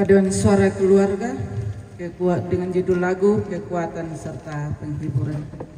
Paduan suara keluarga dengan judul lagu Kekuatan serta Penghiburan.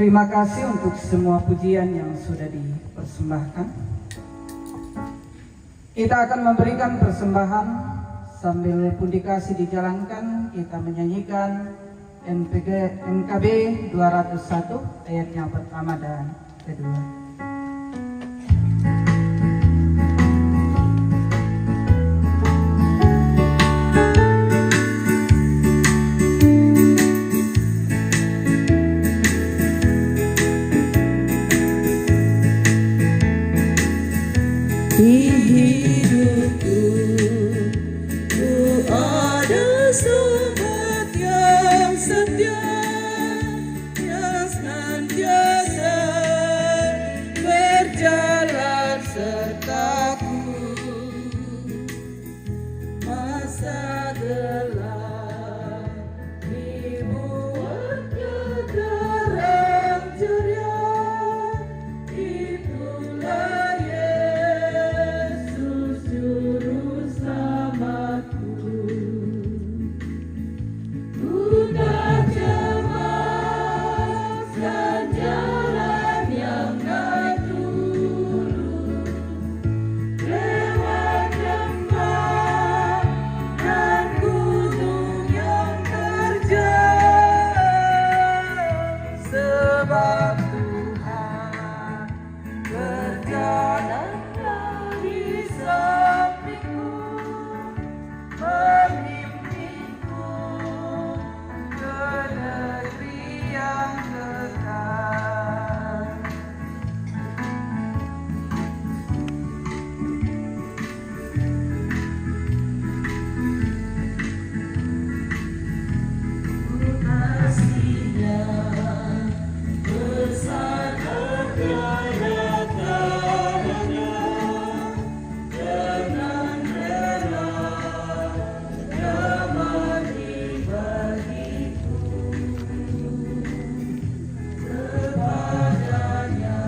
Terima kasih untuk semua pujian yang sudah dipersembahkan. Kita akan memberikan persembahan sambil pundikasi dijalankan. Kita menyanyikan NKB 201 ayat yang pertama dan kedua. Di hidupku ku ada sobat yang setia, yang senantiasa berjalan sertaku masa gelap dibuatnya terang ceria. Itulah Yesus juru selamatku. Ku tak cemaskan jalan yang tak turun, lewat lembah dan gunung yang terjal, sebab Tuhan berjalanlah di sampingku, memimpinku ke negeri yang kekal. Ku pastinya bersama kedatangannya dengan rela damai bagiku. Kepadanya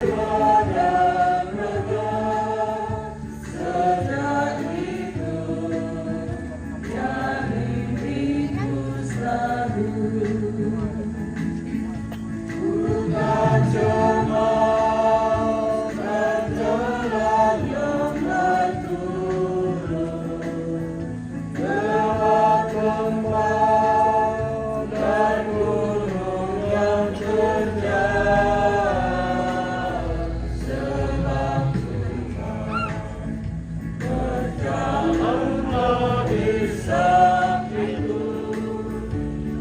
padam raga, sejak itu yang mimpiku selalu. Bukan cemaskan jalan yang tak turun, lewat lembah dan gunung yang terjal, sebab Tuhan berjalanlah di sampingku,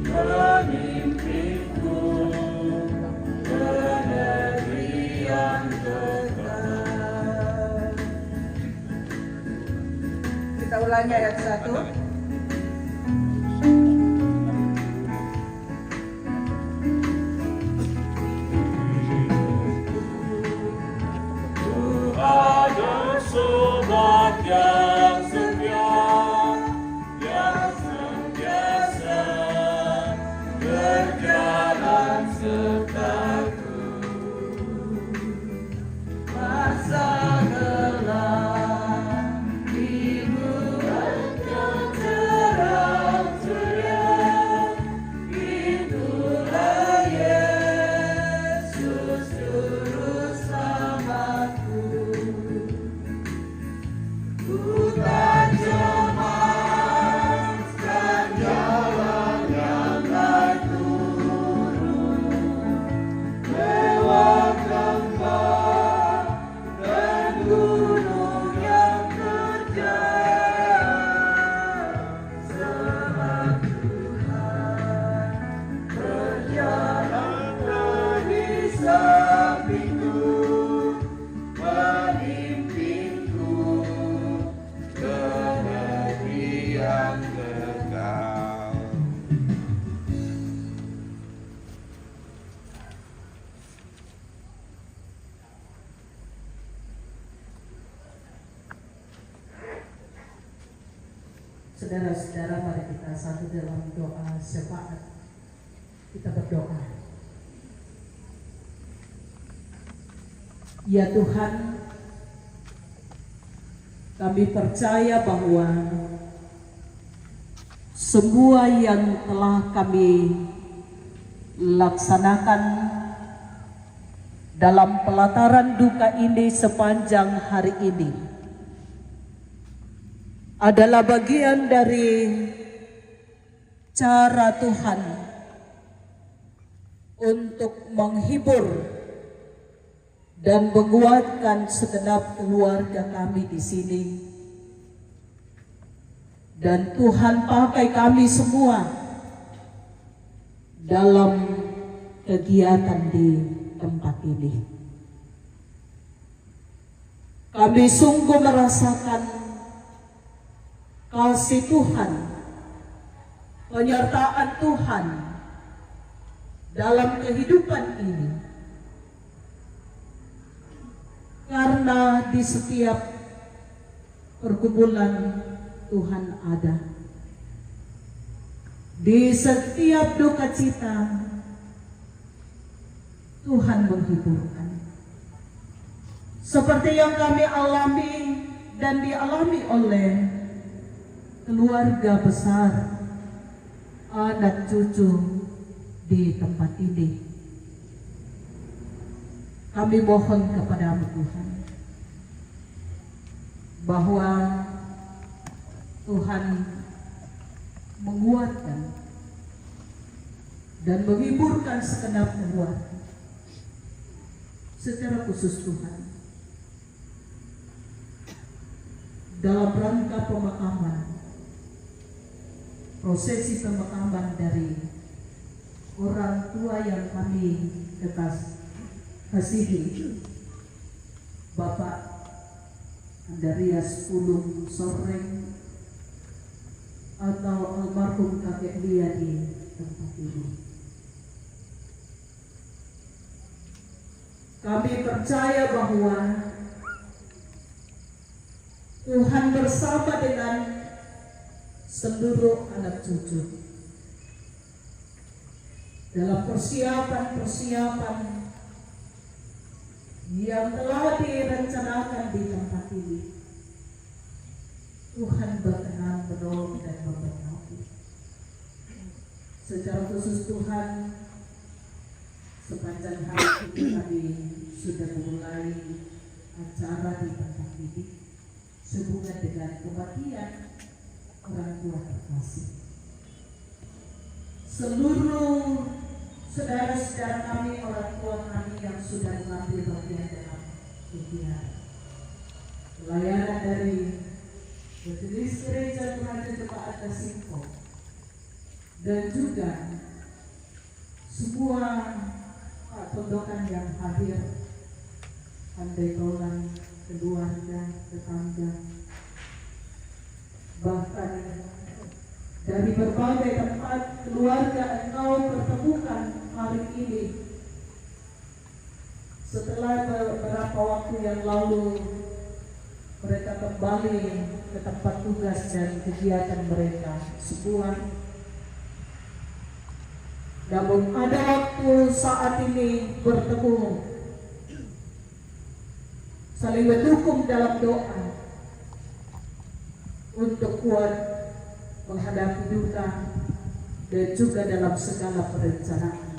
memimpinku ke negeri yang kekal. Kita ulangi ayat 1. Ku ada sobat yang setia, yang sentiasa berjalan sertaku masa gelap dibuatnya terang ceria. Itulah Yesus juru selamatku. Ku tak cemaskan jalan yang tak turun, lewat lembah dan gunung yang terjal, sebab Tuhan berjalanlah di sampingku, memimpinku ke negeri yang kekal. Saudara-saudara, mari kita satu dalam doa syafaat. Kita berdoa. Ya Tuhan, kami percaya bahwa semua yang telah kami laksanakan dalam pelataran duka ini sepanjang hari ini adalah bagian dari cara Tuhan untuk menghibur dan menguatkan segenap keluarga kami di sini. Dan Tuhan pakai kami semua dalam kegiatan di tempat ini. Kami sungguh merasakan kasih Tuhan, penyertaan Tuhan dalam kehidupan ini. Karena di setiap pergumulan Tuhan ada. Di setiap duka cita Tuhan menghiburkan. Seperti yang kami alami dan dialami oleh keluarga besar, anak cucu di tempat ini. Kami mohon kepada-Mu Tuhan bahwa Tuhan menguatkan dan menghiburkan segenap keluarga. Secara khusus Tuhan, dalam rangka pemakaman, prosesi pemakaman dari orang tua yang kami kasihi, Bapak Andreas Pulung Soreng atau almarhum kakek dia di tempat ini. Kami percaya bahwa Tuhan bersama dengan seluruh anak cucu dalam persiapan-persiapan yang telah direncanakan di tempat ini. Tuhan berkenan menolong dan memberkati. Secara khusus Tuhan, sepanjang hari ini kami sudah memulai acara di tempat ini sehubungan dengan kematian orang tua terkasih. Seluruh saudara-saudara kami, orang tua kami yang sudah mengambil bagian dalam kegiatan pelayanan dari Majelis Gereja Tuhan Jemaat Kasihku, dan juga semua tondokan yang hadir, andai tolong keluarga, tetangga, bahkan dari berbagai tempat keluarga engkau pertemukan hari ini. Setelah beberapa waktu yang lalu mereka kembali ke tempat tugas dan kegiatan mereka sebulan. Namun ada waktu saat ini bertemu, saling mendukung dalam doa untuk kuat menghadapi duka dan juga dalam segala perencanaan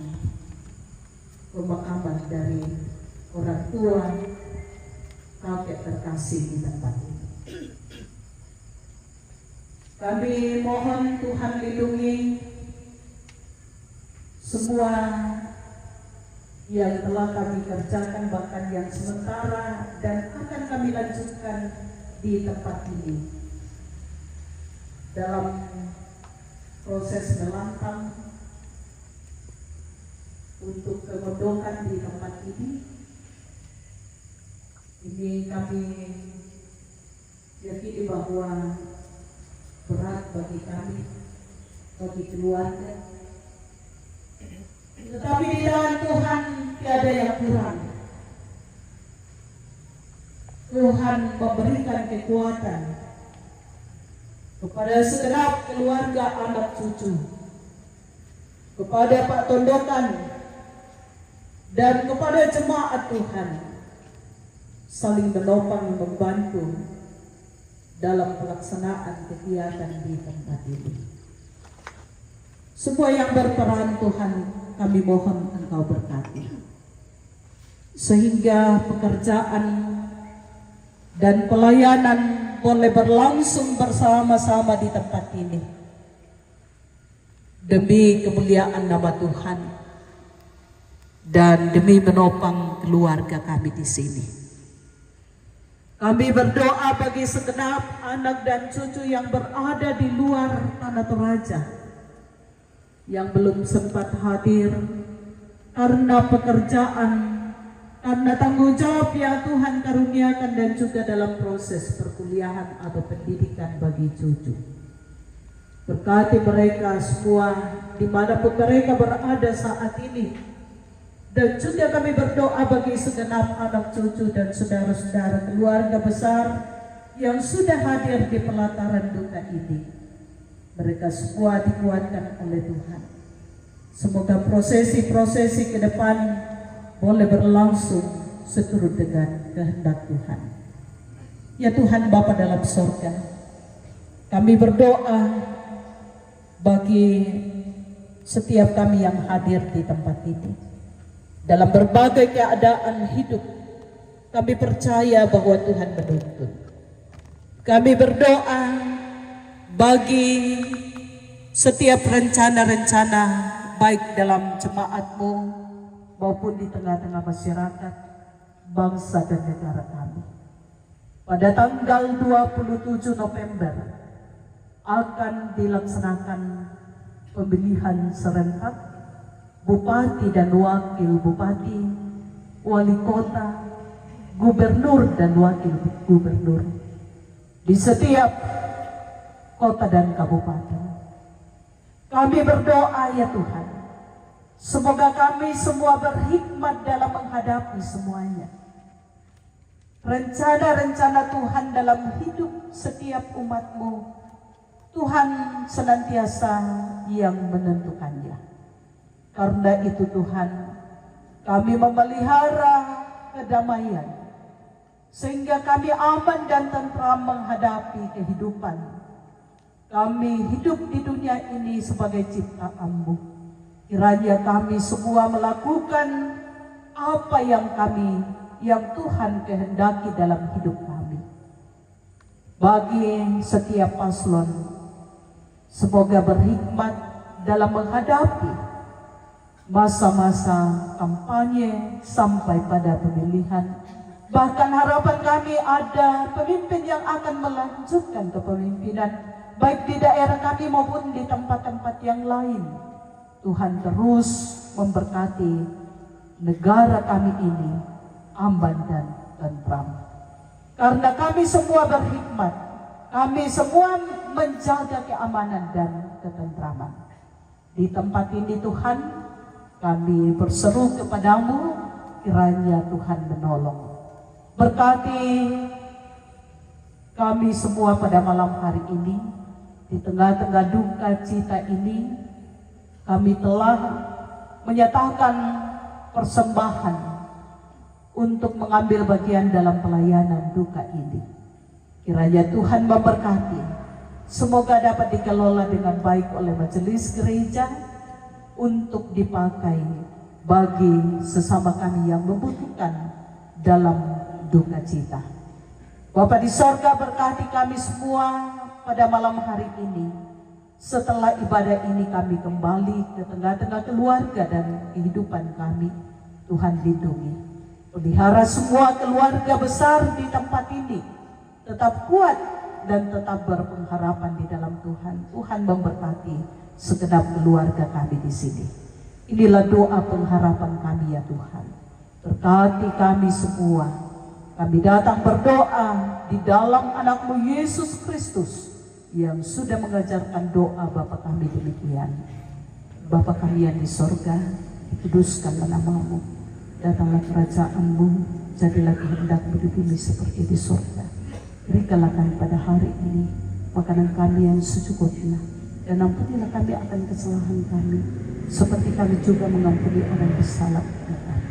pemakaman dari orang tua kakek terkasih di tempat ini. Kami mohon Tuhan lindungi semua yang telah kami kerjakan, bahkan yang sementara dan akan kami lanjutkan di tempat ini dalam proses melantang untuk kemondokan di tempat ini. Ini kami yakini bahwa berat bagi kami, bagi keluarga. Tetapi di dalam Tuhan tiada yang kurang. Tuhan memberikan kekuatan kepada segenap keluarga anak cucu, kepada Pak Tondokan, dan kepada jemaat Tuhan, saling menopang membantu dalam pelaksanaan kegiatan di tempat ini. Semua yang berperan Tuhan, kami mohon Engkau berkati. Sehingga pekerjaan dan pelayanan boleh berlangsung bersama-sama di tempat ini. Demi kemuliaan nama Tuhan dan demi menopang keluarga kami di sini. Kami berdoa bagi segenap anak dan cucu yang berada di luar tanah Toraja, yang belum sempat hadir karena pekerjaan, karena tanggung jawab yang Tuhan karuniakan, dan juga dalam proses perkuliahan atau pendidikan bagi cucu. Berkati mereka semua dimanapun mereka berada saat ini. Dan juga kami berdoa bagi segenap anak cucu dan saudara-saudara keluarga besar yang sudah hadir di pelataran duka ini. Mereka semua dikuatkan oleh Tuhan. Semoga prosesi-prosesi ke depan boleh berlangsung seturut dengan kehendak Tuhan. Ya Tuhan Bapa dalam sorga, kami berdoa bagi setiap kami yang hadir di tempat ini. Dalam berbagai keadaan hidup, kami percaya bahwa Tuhan menuntun. Kami berdoa bagi setiap rencana-rencana baik dalam jemaat-Mu maupun di tengah-tengah masyarakat, bangsa dan negara kami. Pada tanggal 27 November akan dilaksanakan pemilihan serentak Bupati dan Wakil Bupati, Wali Kota, Gubernur dan Wakil Gubernur di setiap kota dan kabupaten. Kami berdoa ya Tuhan, semoga kami semua berhikmat dalam menghadapi semuanya. Rencana-rencana Tuhan dalam hidup setiap umat-Mu, Tuhan senantiasa yang menentukannya. Karena itu Tuhan, kami memelihara kedamaian, sehingga kami aman dan tentram menghadapi kehidupan. Kami hidup di dunia ini sebagai ciptaan-Mu. Kiranya kami semua melakukan apa yang Tuhan kehendaki dalam hidup kami. Bagi setiap paslon, semoga berhikmat dalam menghadapi masa-masa kampanye sampai pada pemilihan. Bahkan harapan kami ada pemimpin yang akan melanjutkan kepemimpinan baik di daerah kami maupun di tempat-tempat yang lain. Tuhan terus memberkati negara kami ini aman dan tentram. Karena kami semua berhikmat, kami semua menjaga keamanan dan ketentraman. Di tempat ini Tuhan, kami berseru kepadamu, kiranya Tuhan menolong. Berkati kami semua pada malam hari ini, di tengah-tengah duka cita ini, kami telah menyatakan persembahan untuk mengambil bagian dalam pelayanan duka ini. Kiranya Tuhan memberkati, semoga dapat dikelola dengan baik oleh majelis gereja, untuk dipakai bagi sesama kami yang membutuhkan dalam duka cita. Bapa di sorga, berkati kami semua pada malam hari ini. Setelah ibadah ini kami kembali ke tengah-tengah keluarga dan kehidupan kami. Tuhan lindungi, pelihara semua keluarga besar di tempat ini, tetap kuat dan tetap berpengharapan di dalam Tuhan. Tuhan memberkati segenap keluarga kami di sini. Inilah doa pengharapan kami ya Tuhan. Berkati kami semua. Kami datang berdoa di dalam anak-Mu Yesus Kristus yang sudah mengajarkan doa Bapa kami demikian. Bapa kami yang di sorga, dikuduskanlah nama-Mu. Datanglah kerajaan-Mu, jadilah kehendak-Mu di bumi seperti di sorga. Berikanlah kami pada hari ini makanan kami yang secukupnya, dan ampunilah kami akan kesalahan kami, seperti kami juga mengampuni orang bersalah kepada kami.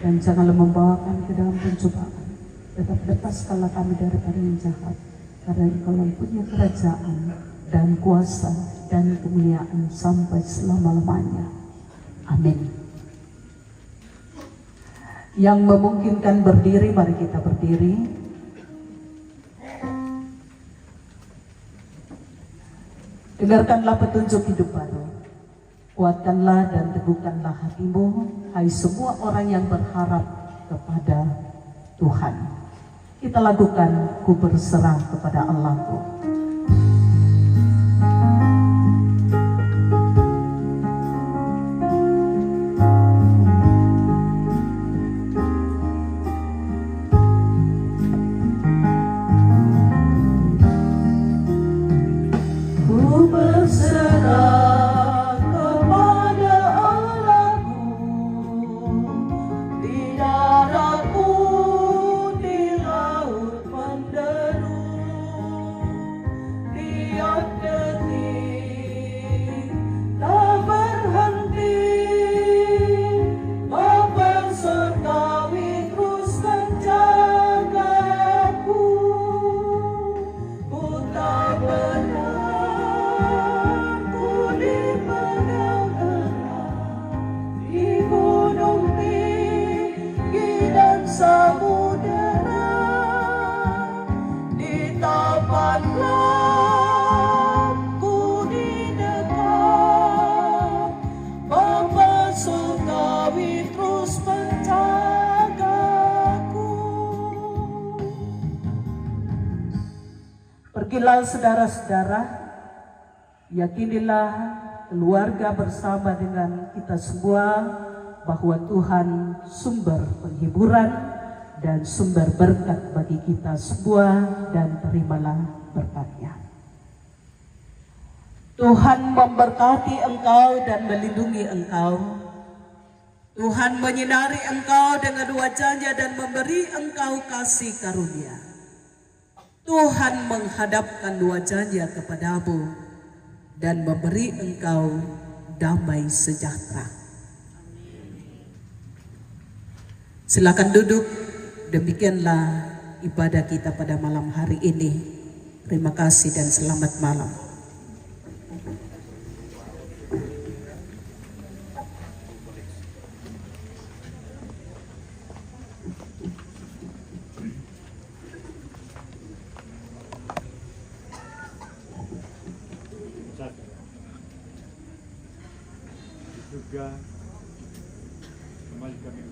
Dan janganlah membawa kami ke dalam pencobaan, tetap lepaskanlah kami daripada yang jahat, karena Engkau punya kerajaan dan kuasa dan kemuliaan sampai selama-lamanya. Amin. Yang memungkinkan berdiri, mari kita berdiri. Dengarkanlah petunjuk hidup baru. Kuatkanlah dan teguhkanlah hatimu, hai semua orang yang berharap kepada Tuhan. Kita lakukan, ku berserah kepada Allahku. Pergilah saudara-saudara, yakinilah keluarga bersama dengan kita semua bahwa Tuhan sumber penghiburan dan sumber berkat bagi kita semua, dan terimalah berkatnya. Tuhan memberkati engkau dan melindungi engkau. Tuhan menyinari engkau dengan wajahnya dan memberi engkau kasih karunia. Tuhan menghadapkan wajahnya kepadamu dan memberi engkau damai sejahtera. Silakan duduk. Demikianlah ibadah kita pada malam hari ini. Terima kasih dan selamat malam. Juga kembali kami